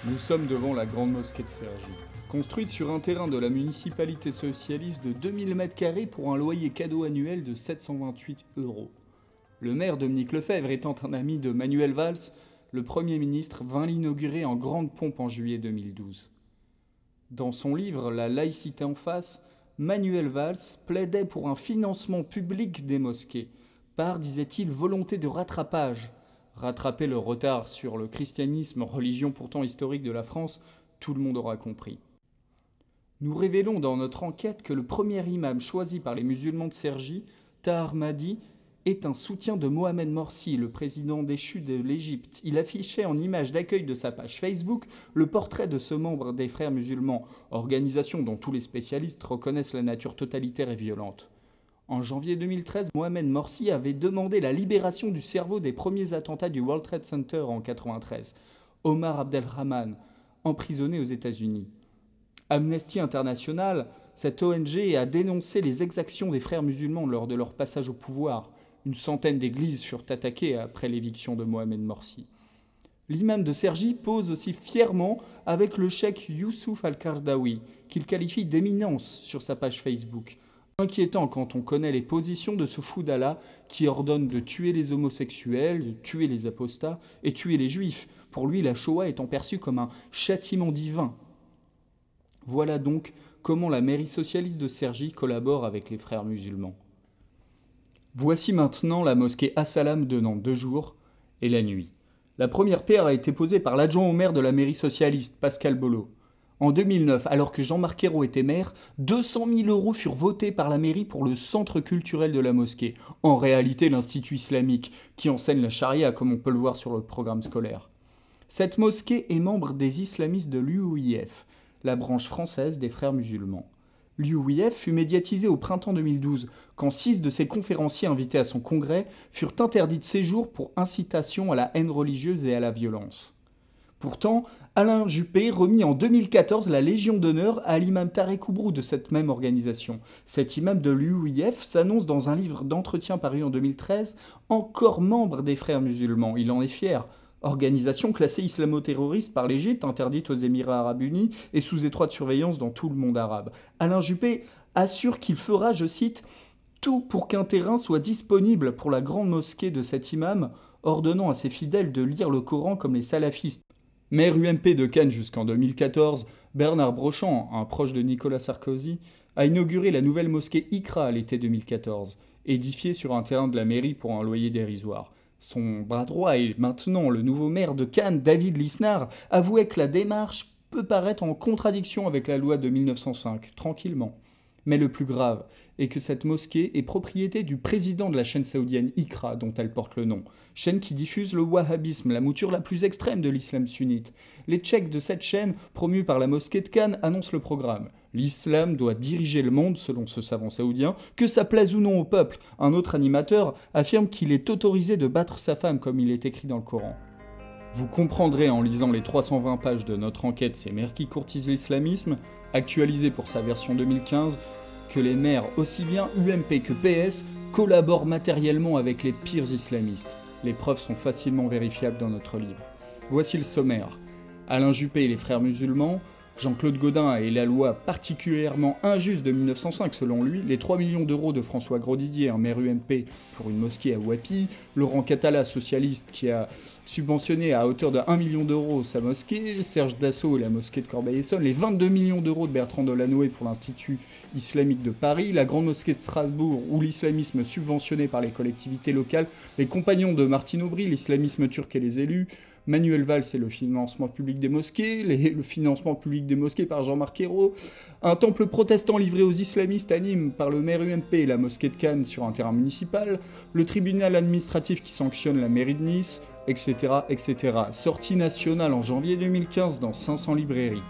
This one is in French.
Nous sommes devant la grande mosquée de Cergy. Construite sur un terrain de la municipalité socialiste de 2000 m² pour un loyer cadeau annuel de 728 €. Le maire Dominique Lefebvre étant un ami de Manuel Valls, le Premier ministre vint l'inaugurer en grande pompe en juillet 2012. Dans son livre La laïcité en face, Manuel Valls plaidait pour un financement public des mosquées, par, disait-il, volonté de rattrapage. Rattraper le retard sur le christianisme, religion pourtant historique de la France, tout le monde aura compris. Nous révélons dans notre enquête que le premier imam choisi par les musulmans de Cergy, Tahar Mahdi, est un soutien de Mohamed Morsi, le président déchu de l'Égypte. Il affichait en image d'accueil de sa page Facebook le portrait de ce membre des Frères musulmans, organisation dont tous les spécialistes reconnaissent la nature totalitaire et violente. En janvier 2013, Mohamed Morsi avait demandé la libération du cerveau des premiers attentats du World Trade Center en 1993, Omar Abdelrahman, emprisonné aux États-Unis. Amnesty International, cette ONG, a dénoncé les exactions des Frères musulmans lors de leur passage au pouvoir. Une centaine d'églises furent attaquées après l'éviction de Mohamed Morsi. L'imam de Cergy pose aussi fièrement avec le cheikh Youssouf Al-Qaradawi, qu'il qualifie d'éminence sur sa page Facebook. Inquiétant quand on connaît les positions de ce fou d'Allah qui ordonne de tuer les homosexuels, de tuer les apostats et tuer les juifs, pour lui la Shoah étant perçue comme un châtiment divin. Voilà donc comment la mairie socialiste de Cergy collabore avec les Frères musulmans. Voici maintenant la mosquée As-Salam de Nantes de jour et la nuit. La première pierre a été posée par l'adjoint au maire de la mairie socialiste, Pascal Bollot. En 2009, alors que Jean-Marc Ayrault était maire, 200 000 € furent votés par la mairie pour le centre culturel de la mosquée. En réalité, l'Institut islamique, qui enseigne la charia comme on peut le voir sur le programme scolaire. Cette mosquée est membre des islamistes de l'UOIF, la branche française des Frères musulmans. L'UOIF fut médiatisé au printemps 2012, quand 6 de ses conférenciers invités à son congrès furent interdits de séjour pour incitation à la haine religieuse et à la violence. Pourtant, Alain Juppé remit en 2014 la Légion d'honneur à l'imam Tarek Oubrou de cette même organisation. Cet imam de l'UOIF s'annonce dans un livre d'entretien paru en 2013 encore membre des Frères musulmans. Il en est fier. Organisation classée islamo-terroriste par l'Égypte, interdite aux Émirats arabes unis et sous étroite surveillance dans tout le monde arabe. Alain Juppé assure qu'il fera, je cite, « tout pour qu'un terrain soit disponible pour la grande mosquée de cet imam, ordonnant à ses fidèles de lire le Coran comme les salafistes ». Maire UMP de Cannes jusqu'en 2014, Bernard Brochant, un proche de Nicolas Sarkozy, a inauguré la nouvelle mosquée Iqra à l'été 2014, édifiée sur un terrain de la mairie pour un loyer dérisoire. Son bras droit et maintenant le nouveau maire de Cannes, David Lisnard, avouait que la démarche peut paraître en contradiction avec la loi de 1905, tranquillement. Mais le plus grave est que cette mosquée est propriété du président de la chaîne saoudienne Iqra, dont elle porte le nom. Chaîne qui diffuse le wahhabisme, la mouture la plus extrême de l'islam sunnite. Les tchèques de cette chaîne, promue par la mosquée de Cannes, annoncent le programme. L'islam doit diriger le monde, selon ce savant saoudien, que ça plaise ou non au peuple. Un autre animateur affirme qu'il est autorisé de battre sa femme, comme il est écrit dans le Coran. Vous comprendrez en lisant les 320 pages de notre enquête Ces maires qui courtisent l'islamisme, actualisée pour sa version 2015, que les maires, aussi bien UMP que PS, collaborent matériellement avec les pires islamistes. Les preuves sont facilement vérifiables dans notre livre. Voici le sommaire. Alain Juppé et les Frères musulmans, Jean-Claude Gaudin et la loi particulièrement injuste de 1905 selon lui, les 3 millions d'euros de François Grosdidier, un maire UMP pour une mosquée à Ouapi, Laurent Catala, socialiste, qui a subventionné à hauteur de 1 million d'euros sa mosquée, Serge Dassault et la mosquée de Corbeil-Essonnes, les 22 millions d'euros de Bertrand Delanoë pour l'Institut islamique de Paris, la grande mosquée de Strasbourg où l'islamisme subventionné par les collectivités locales, les compagnons de Martine Aubry, l'islamisme turc et les élus, Manuel Valls et le financement public des mosquées, le financement public des mosquées par Jean-Marc Ayrault, un temple protestant livré aux islamistes à Nîmes par le maire UMP et la mosquée de Cannes sur un terrain municipal, le tribunal administratif qui sanctionne la mairie de Nice, etc., etc. Sortie nationale en janvier 2015 dans 500 librairies.